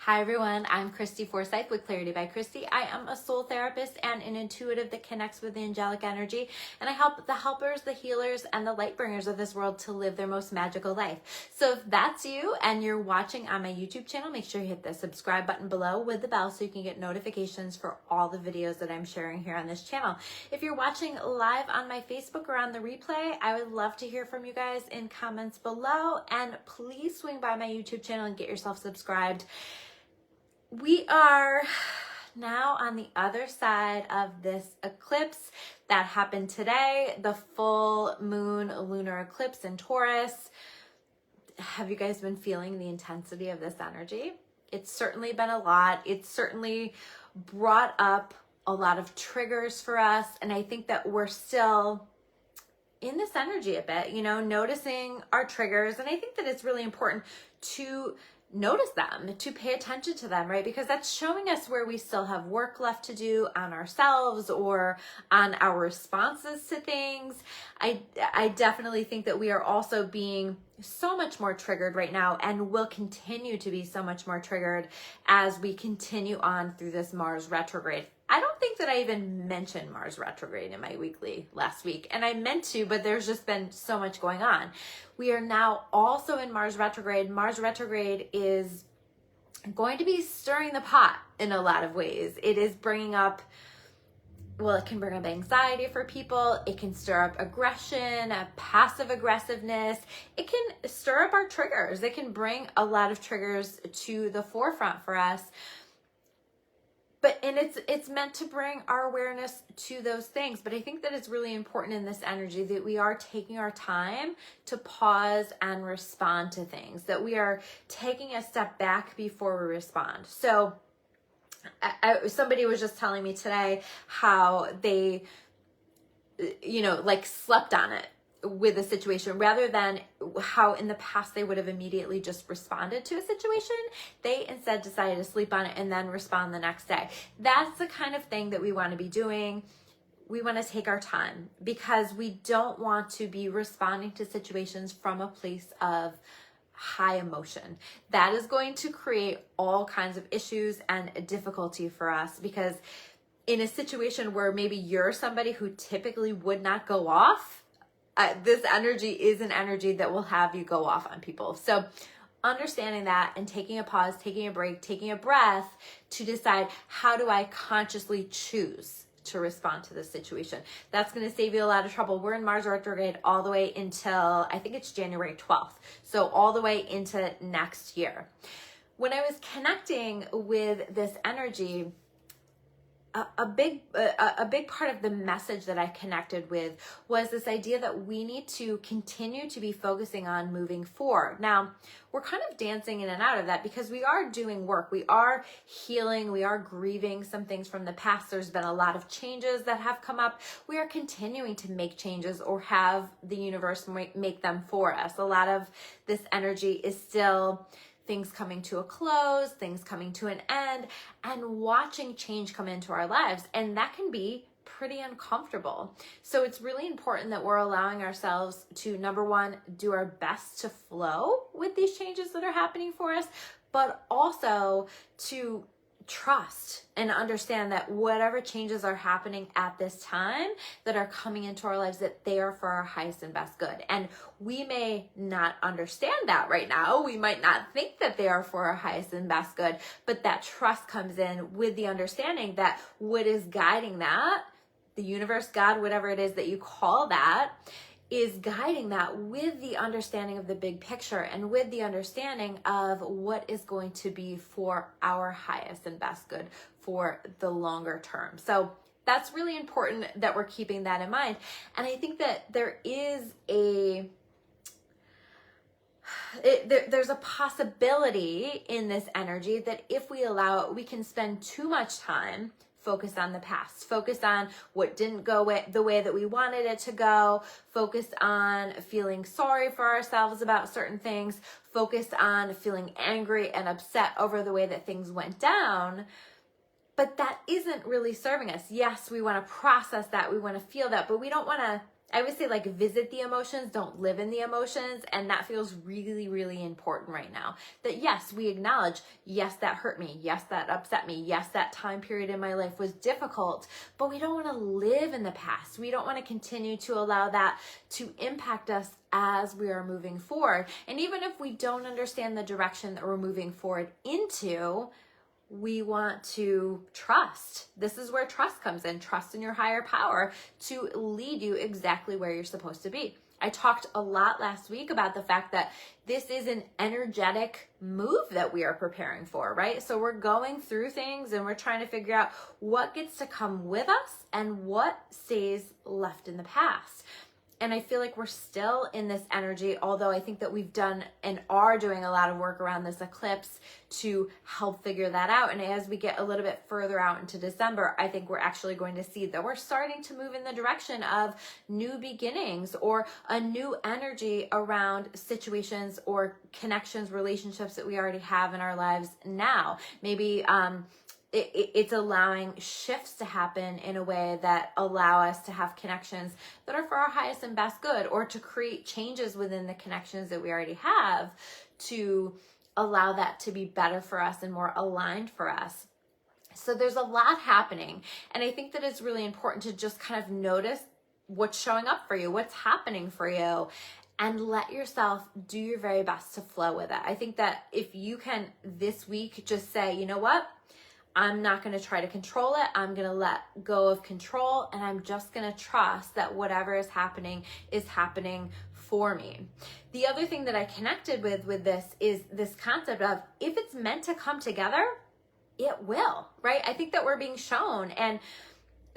Hi everyone, I'm Christy Forsyth with Clarity by Christy. I am a soul therapist and an intuitive that connects with the angelic energy, and I help the helpers, the healers, and the light bringers of this world to live their most magical life. So if that's you and you're watching on my YouTube channel, make sure you hit the subscribe button below with the bell so you can get notifications for all the videos that I'm sharing here on this channel. If you're watching live on my Facebook or on the replay, I would love to hear from you guys in comments below, and please swing by my YouTube channel and get yourself subscribed. We are now on the other side of this eclipse that happened today, the full moon lunar eclipse in Taurus. Have you guys been feeling the intensity of this energy? It's certainly been a lot. It's certainly brought up a lot of triggers for us, and I think that we're still in this energy a bit, noticing our triggers. And I think that it's really important to notice them, to pay attention to them, right? Because that's showing us where we still have work left to do on ourselves or on our responses to things. I definitely think that we are also being so much more triggered right now, and will continue to be so much more triggered as we continue on through this Mars retrograde. I don't think that I even mentioned Mars retrograde in my weekly last week, and I meant to, but there's just been so much going on. We are now also in Mars retrograde. Mars retrograde is going to be stirring the pot in a lot of ways. It is bringing up, it can bring up anxiety for people. It can stir up aggression, passive aggressiveness. It can stir up our triggers. It can bring a lot of triggers to the forefront for us. And it's meant to bring our awareness to those things. But I think that it's really important in this energy that we are taking our time to pause and respond to things, that we are taking a step back before we respond. So somebody was just telling me today how they, slept on it with a situation, rather than how in the past they would have immediately just responded to a situation. They instead decided to sleep on it and then respond the next day. That's the kind of thing that we want to be doing. We want to take our time, because we don't want to be responding to situations from a place of high emotion. That is going to create all kinds of issues and difficulty for us, because in a situation where maybe you're somebody who typically would not go off, this energy is an energy that will have you go off on people. So understanding that and taking a pause, taking a break, taking a breath to decide, how do I consciously choose to respond to this situation? That's going to save you a lot of trouble. We're in Mars retrograde all the way until, I think it's January 12th. So all the way into next year. When I was connecting with this energy, a big part of the message that I connected with was this idea that we need to continue to be focusing on moving forward. Now, we're kind of dancing in and out of that because we are doing work. We are healing. We are grieving some things from the past. There's been a lot of changes that have come up. We are continuing to make changes, or have the universe make them for us. A lot of this energy is still things coming to a close, things coming to an end, and watching change come into our lives. And that can be pretty uncomfortable. So it's really important that we're allowing ourselves to, number one, do our best to flow with these changes that are happening for us, but also to trust and understand that whatever changes are happening at this time that are coming into our lives, that they are for our highest and best good. And we may not understand that right now. We might not think that they are for our highest and best good, but that trust comes in with the understanding that what is guiding that, the universe, God, whatever it is that you call that, is guiding that with the understanding of the big picture and with the understanding of what is going to be for our highest and best good for the longer term. So that's really important that we're keeping that in mind. And I think that there's a possibility in this energy that if we allow it, we can spend too much time focused on the past, focused on what didn't go the way that we wanted it to go, focused on feeling sorry for ourselves about certain things, focused on feeling angry and upset over the way that things went down. But that isn't really serving us. Yes, we want to process that, we want to feel that, but we don't want to I would say like visit the emotions, don't live in the emotions. And that feels really, really important right now. That yes, we acknowledge, yes, that hurt me. Yes, that upset me. Yes, that time period in my life was difficult, but we don't want to live in the past. We don't want to continue to allow that to impact us as we are moving forward. And even if we don't understand the direction that we're moving forward into, we want to trust. This is where trust comes in. Trust in your higher power to lead you exactly where you're supposed to be. I talked a lot last week about the fact that this is an energetic move that we are preparing for, right? So we're going through things and we're trying to figure out what gets to come with us and what stays left in the past. And I feel like we're still in this energy, although I think that we've done and are doing a lot of work around this eclipse to help figure that out. And as we get a little bit further out into December, I think we're actually going to see that we're starting to move in the direction of new beginnings or a new energy around situations or connections, relationships that we already have in our lives now. Maybe, it's allowing shifts to happen in a way that allow us to have connections that are for our highest and best good, or to create changes within the connections that we already have to allow that to be better for us and more aligned for us. So there's a lot happening. And I think that it's really important to just kind of notice what's showing up for you, what's happening for you, and let yourself do your very best to flow with it. I think that if you can this week just say, you know what? I'm not going to try to control it. I'm going to let go of control, and I'm just going to trust that whatever is happening for me. The other thing that I connected with this is this concept of if it's meant to come together, it will, right? I think that we're being shown. And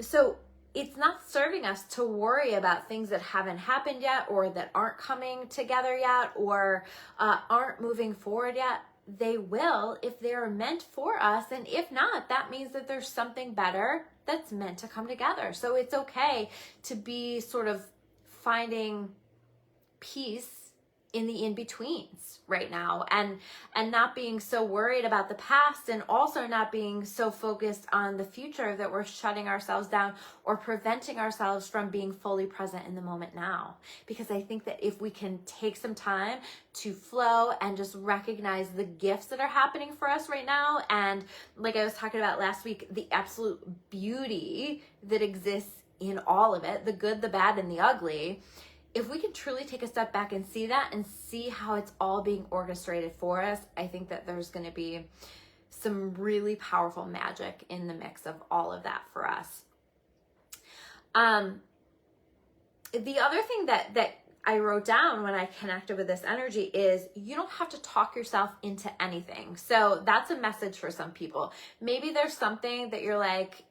so it's not serving us to worry about things that haven't happened yet, or that aren't coming together yet, or aren't moving forward yet. They will if they are meant for us. And if not, that means that there's something better that's meant to come together. So it's okay to be sort of finding peace in the in-betweens right now, and not being so worried about the past, and also not being so focused on the future that we're shutting ourselves down or preventing ourselves from being fully present in the moment now. Because I think that if we can take some time to flow and just recognize the gifts that are happening for us right now, and like I was talking about last week, the absolute beauty that exists in all of it, the good, the bad, and the ugly, if we can truly take a step back and see that and see how it's all being orchestrated for us, I think that there's going to be some really powerful magic in the mix of all of that for us. The other thing that I wrote down when I connected with this energy is you don't have to talk yourself into anything. So that's a message for some people. Maybe there's something that you're like,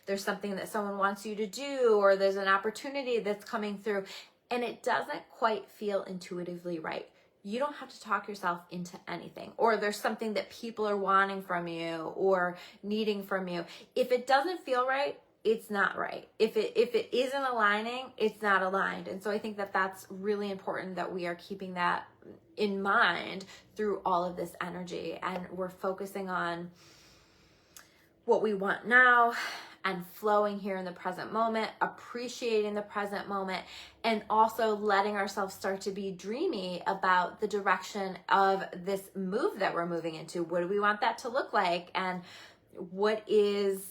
there's something that someone wants you to do, or there's an opportunity that's coming through and it doesn't quite feel intuitively right. You don't have to talk yourself into anything. Or there's something that people are wanting from you or needing from you. If it doesn't feel right, it's not right. If it isn't aligning, it's not aligned. And so I think that that's really important that we are keeping that in mind through all of this energy, and we're focusing on what we want now and flowing here in the present moment, appreciating the present moment, and also letting ourselves start to be dreamy about the direction of this move that we're moving into. What do we want that to look like? And what is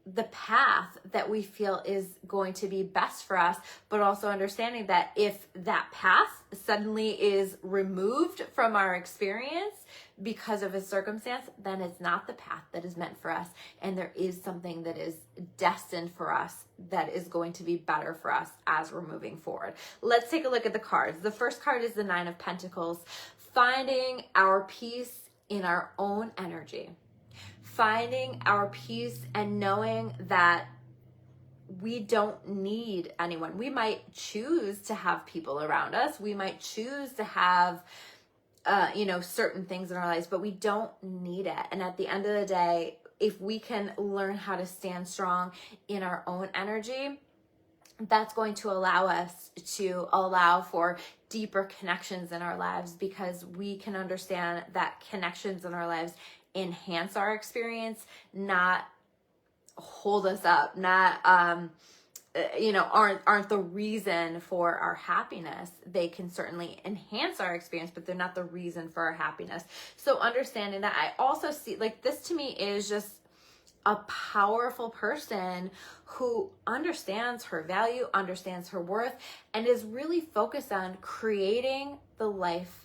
the path that we feel is going to be best for us, but also understanding that if that path suddenly is removed from our experience because of a circumstance, then it's not the path that is meant for us. And there is something that is destined for us that is going to be better for us as we're moving forward. Let's take a look at the cards. The first card is the Nine of Pentacles, finding our peace in our own energy. Finding our peace and knowing that we don't need anyone. We might choose to have people around us. We might choose to have, certain things in our lives, but we don't need it. And at the end of the day, if we can learn how to stand strong in our own energy, that's going to allow us to allow for deeper connections in our lives, because we can understand that connections in our lives enhance our experience, not hold us up, not aren't the reason for our happiness. They can certainly enhance our experience, but they're not the reason for our happiness. So understanding that, I also see, like, this to me is just a powerful person who understands her value, understands her worth, and is really focused on creating a life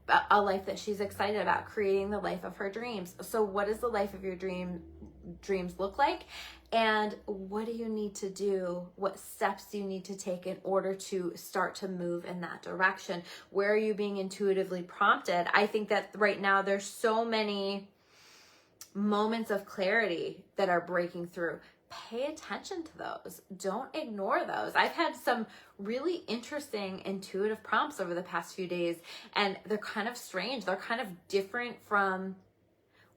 that she's excited about, creating the life of her dreams. So what does the life of your dreams look like? And what do you need to do? What steps do you need to take in order to start to move in that direction? Where are you being intuitively prompted? I think that right now there's so many moments of clarity that are breaking through. Pay attention to those. Don't ignore those. I've had some really interesting intuitive prompts over the past few days, and they're kind of strange. They're kind of different from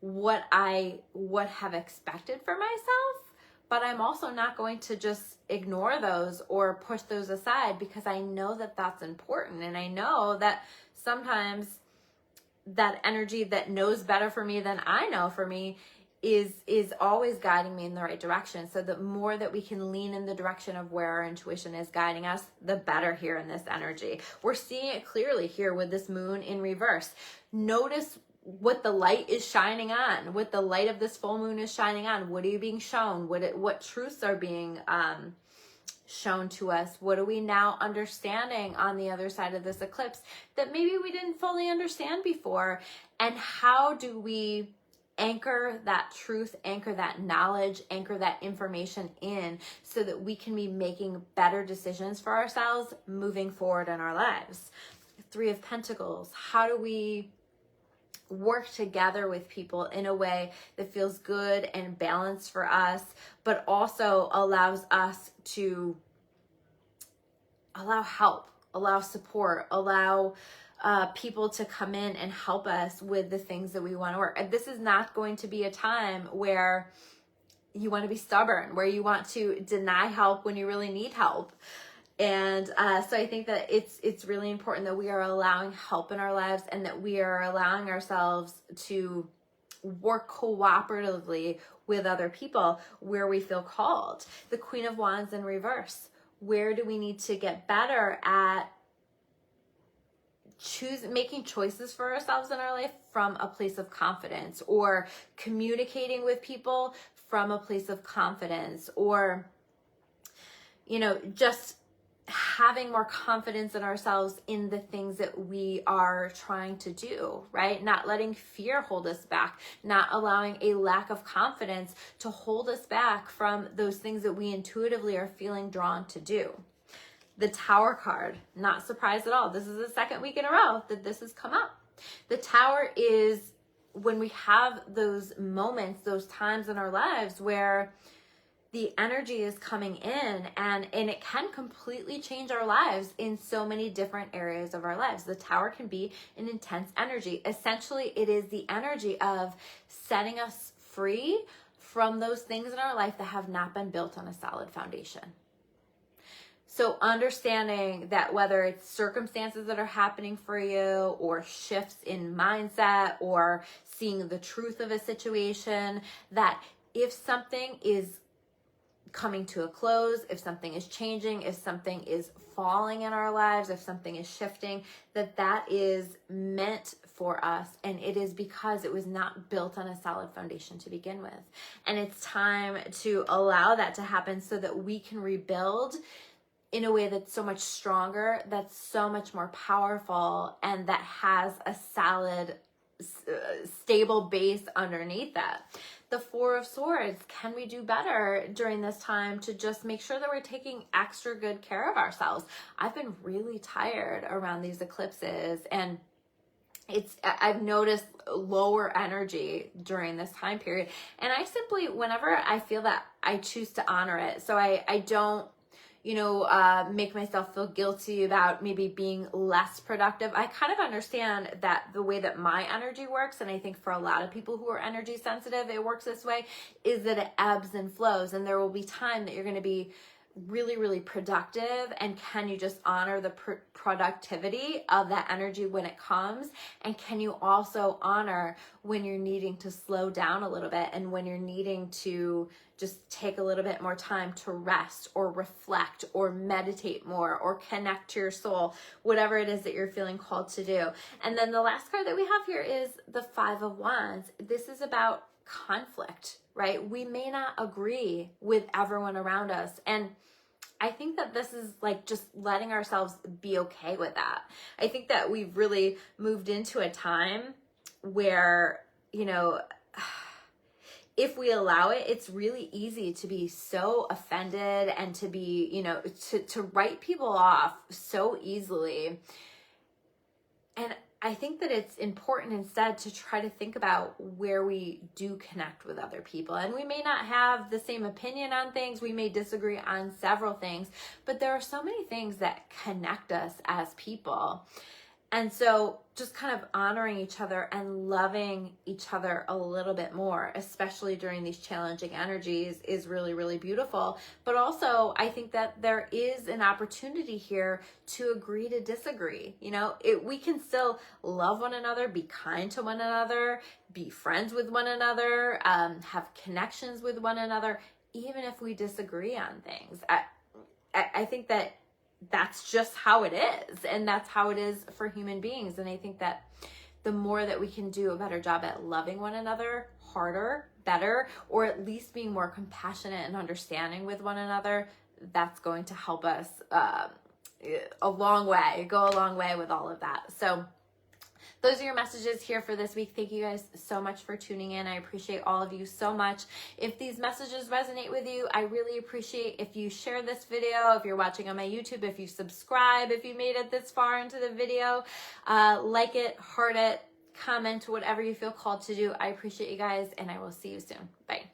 what I would have expected for myself, but I'm also not going to just ignore those or push those aside, because I know that that's important. And I know that sometimes that energy that knows better for me than I know for me is always guiding me in the right direction. So the more that we can lean in the direction of where our intuition is guiding us, the better here in this energy. We're seeing it clearly here with this moon in reverse. Notice what the light is shining on, what the light of this full moon is shining on. What are you being shown? What truths are being shown to us? What are we now understanding on the other side of this eclipse that maybe we didn't fully understand before? And how do we anchor that truth, anchor that knowledge, anchor that information in, so that we can be making better decisions for ourselves moving forward in our lives? Three of Pentacles. How do we work together with people in a way that feels good and balanced for us, but also allows us to allow help, allow support, allow people to come in and help us with the things that we want to work. And this is not going to be a time where you want to be stubborn, where you want to deny help when you really need help. And so I think that it's really important that we are allowing help in our lives, and that we are allowing ourselves to work cooperatively with other people where we feel called. The Queen of Wands in reverse. Where do we need to get better at making choices for ourselves in our life from a place of confidence, or communicating with people from a place of confidence, or, just having more confidence in ourselves in the things that we are trying to do, right? Not letting fear hold us back, not allowing a lack of confidence to hold us back from those things that we intuitively are feeling drawn to do. The Tower card, not surprised at all. This is the second week in a row that this has come up. The Tower is when we have those moments, those times in our lives where the energy is coming in, and it can completely change our lives in so many different areas of our lives. The Tower can be an intense energy. Essentially, it is the energy of setting us free from those things in our life that have not been built on a solid foundation. So understanding that whether it's circumstances that are happening for you, or shifts in mindset, or seeing the truth of a situation, that if something is coming to a close, if something is changing, if something is falling in our lives, if something is shifting, that is meant for us, and it is because it was not built on a solid foundation to begin with. And it's time to allow that to happen so that we can rebuild in a way that's so much stronger, that's so much more powerful, and that has a solid, stable base underneath that. The Four of Swords. Can we do better during this time to just make sure that we're taking extra good care of ourselves? I've been really tired around these eclipses, and I've noticed lower energy during this time period. And I simply, whenever I feel that, I choose to honor it. So I don't make myself feel guilty about maybe being less productive. I kind of understand that the way that my energy works, and I think for a lot of people who are energy sensitive, it works this way, is that it ebbs and flows. And there will be time that you're going to be really, really productive. And can you just honor the productivity of that energy when it comes? And can you also honor when you're needing to slow down a little bit, and when you're needing to just take a little bit more time to rest or reflect or meditate more or connect to your soul, whatever it is that you're feeling called to do. And then the last card that we have here is the Five of Wands. This is about conflict, right? We may not agree with everyone around us. And I think that this is like just letting ourselves be okay with that. I think that we've really moved into a time where, you know, if we allow it, it's really easy to be so offended and to be, you know, to write people off so easily. And I think that it's important instead to try to think about where we do connect with other people. And we may not have the same opinion on things. We may disagree on several things, but there are so many things that connect us as people. And so just kind of honoring each other and loving each other a little bit more, especially during these challenging energies, is really, really beautiful. But also, I think that there is an opportunity here to agree to disagree. You know, we can still love one another, be kind to one another, be friends with one another, have connections with one another, even if we disagree on things. I think that that's just how it is, and that's how it is for human beings. And I think that the more that we can do a better job at loving one another harder, better, or at least being more compassionate and understanding with one another, that's going to help us go a long way with all of that. So those are your messages here for this week. Thank you guys so much for tuning in. I appreciate all of you so much. If these messages resonate with you, I really appreciate if you share this video, if you're watching on my YouTube, if you subscribe, if you made it this far into the video, like it, heart it, comment, whatever you feel called to do. I appreciate you guys, and I will see you soon. Bye.